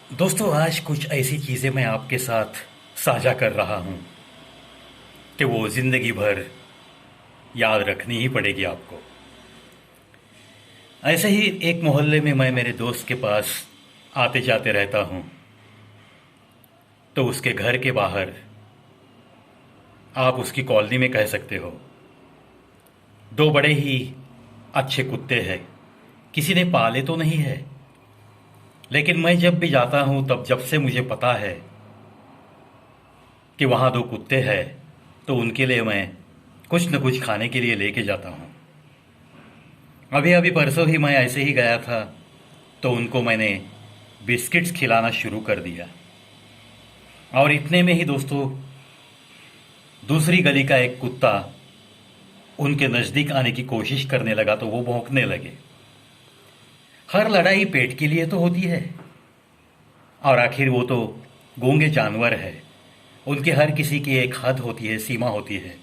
दोस्तों, आज कुछ ऐसी चीज़ें मैं आपके साथ साझा कर रहा हूँ कि वो ज़िंदगी भर याद रखनी ही पड़ेगी आपको। ऐसे ही एक मोहल्ले में मैं मेरे दोस्त के पास आते जाते रहता हूँ। तो उसके घर के बाहर, आप उसकी कॉलोनी में कह सकते हो, दो बड़े ही अच्छे कुत्ते हैं। किसी ने पाले तो नहीं है, लेकिन मैं जब भी जाता हूँ तब जब से मुझे पता है कि वहाँ दो कुत्ते हैं, तो उनके लिए मैं कुछ न कुछ खाने के लिए लेके जाता हूँ। अभी अभी परसों ही मैं ऐसे ही गया था, तो उनको मैंने बिस्किट्स खिलाना शुरू कर दिया। और इतने में ही दोस्तों, दूसरी गली का एक कुत्ता उनके नज़दीक आने की कोशिश करने लगा, तो वो भौंकने लगे। हर लड़ाई पेट के लिए तो होती है, और आखिर वो तो गूंगे जानवर है। उनके हर किसी की एक हद होती है, सीमा होती है।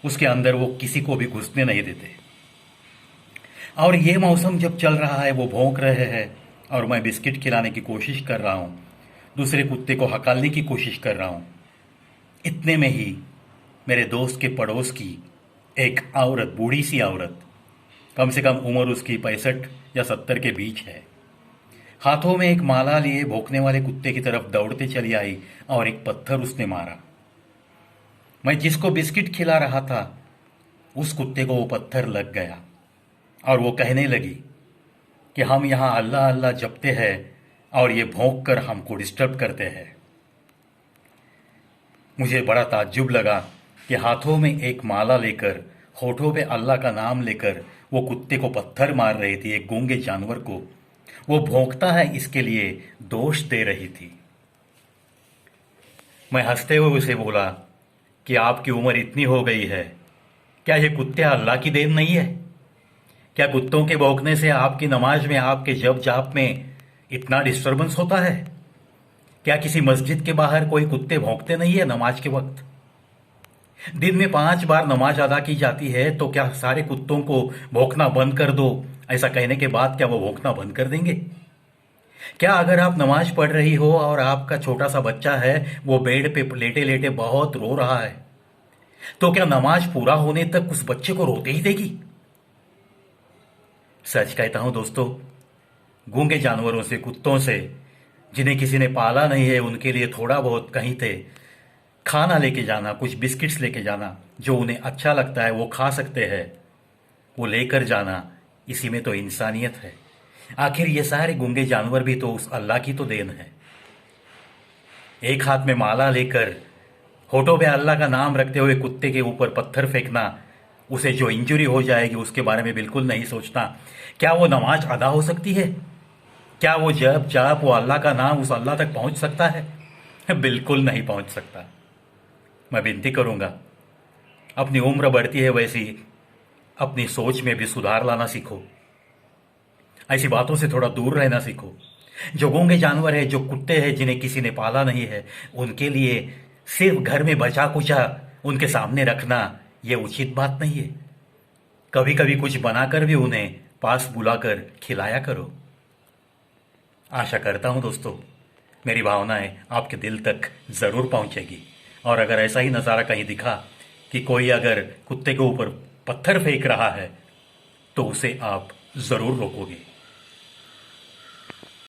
उसके अंदर वो किसी को भी घुसने नहीं देते। और ये मौसम जब चल रहा है, वो भौंक रहे हैं और मैं बिस्किट खिलाने की कोशिश कर रहा हूँ, दूसरे कुत्ते को हकालने की कोशिश कर रहा हूँ। इतने में ही मेरे दोस्त के पड़ोस की एक औरत, बूढ़ी सी औरत, कम से कम उम्र उसकी 65 या 70 के बीच है, हाथों में एक माला लिए भौंकने वाले कुत्ते की तरफ दौड़ते चली आई और एक पत्थर उसने मारा। मैं जिसको बिस्किट खिला रहा था, उस कुत्ते को वो पत्थर लग गया और वो कहने लगी कि हम यहाँ अल्लाह अल्लाह जपते हैं और ये भौंक कर हमको डिस्टर्ब करते हैं। मुझे बड़ा ताज्जुब लगा कि हाथों में एक माला लेकर, होठों पे अल्लाह का नाम लेकर वो कुत्ते को पत्थर मार रही थी, एक गूंगे जानवर को। वो भौंकता है इसके लिए दोष दे रही थी। मैं हंसते हुए उसे बोला कि आपकी उम्र इतनी हो गई है, क्या ये कुत्ते अल्लाह की देन नहीं है? क्या कुत्तों के भौंकने से आपकी नमाज में, आपके जप जाप में इतना डिस्टरबेंस होता है? क्या किसी मस्जिद के बाहर कोई कुत्ते भौंकते नहीं है नमाज के वक्त? दिन में 5 बार नमाज अदा की जाती है, तो क्या सारे कुत्तों को भौंकना बंद कर दो, ऐसा कहने के बाद क्या वो भौंकना बंद कर देंगे? क्या अगर आप नमाज पढ़ रही हो और आपका छोटा सा बच्चा है, वो बेड पे लेटे लेटे बहुत रो रहा है, तो क्या नमाज पूरा होने तक उस बच्चे को रोते ही देगी? सच कहता हूं दोस्तों, गूंगे जानवरों से, कुत्तों से, जिन्हें किसी ने पाला नहीं है, उनके लिए थोड़ा बहुत कहीं थे खाना लेके जाना, कुछ बिस्किट्स लेके जाना, जो उन्हें अच्छा लगता है, वो खा सकते हैं, वो लेकर जाना, इसी में तो इंसानियत है। आखिर ये सारे गूंगे जानवर भी तो उस अल्लाह की तो देन है। एक हाथ में माला लेकर, होठों पे अल्लाह का नाम रखते हुए कुत्ते के ऊपर पत्थर फेंकना, उसे जो इंजरी हो जाएगी उसके बारे में बिल्कुल नहीं सोचना। क्या वो नमाज अदा हो सकती है? क्या वो जब जाप, वो अल्लाह का नाम उस अल्लाह तक पहुंच सकता है? बिल्कुल नहीं पहुंच सकता। मैं विनती करूंगा, अपनी उम्र बढ़ती है वैसी अपनी सोच में भी सुधार लाना सीखो। ऐसी बातों से थोड़ा दूर रहना सीखो। जो गूंगे जानवर है, जो कुत्ते हैं, जिन्हें किसी ने पाला नहीं है, उनके लिए सिर्फ घर में बचा कुचा उनके सामने रखना ये उचित बात नहीं है। कभी कभी कुछ बनाकर भी उन्हें पास बुलाकर खिलाया करो। आशा करता हूं दोस्तों, मेरी भावनाएं आपके दिल तक जरूर पहुंचेगी। और अगर ऐसा ही नज़ारा कहीं दिखा कि कोई अगर कुत्ते के ऊपर पत्थर फेंक रहा है, तो उसे आप जरूर रोकोगे।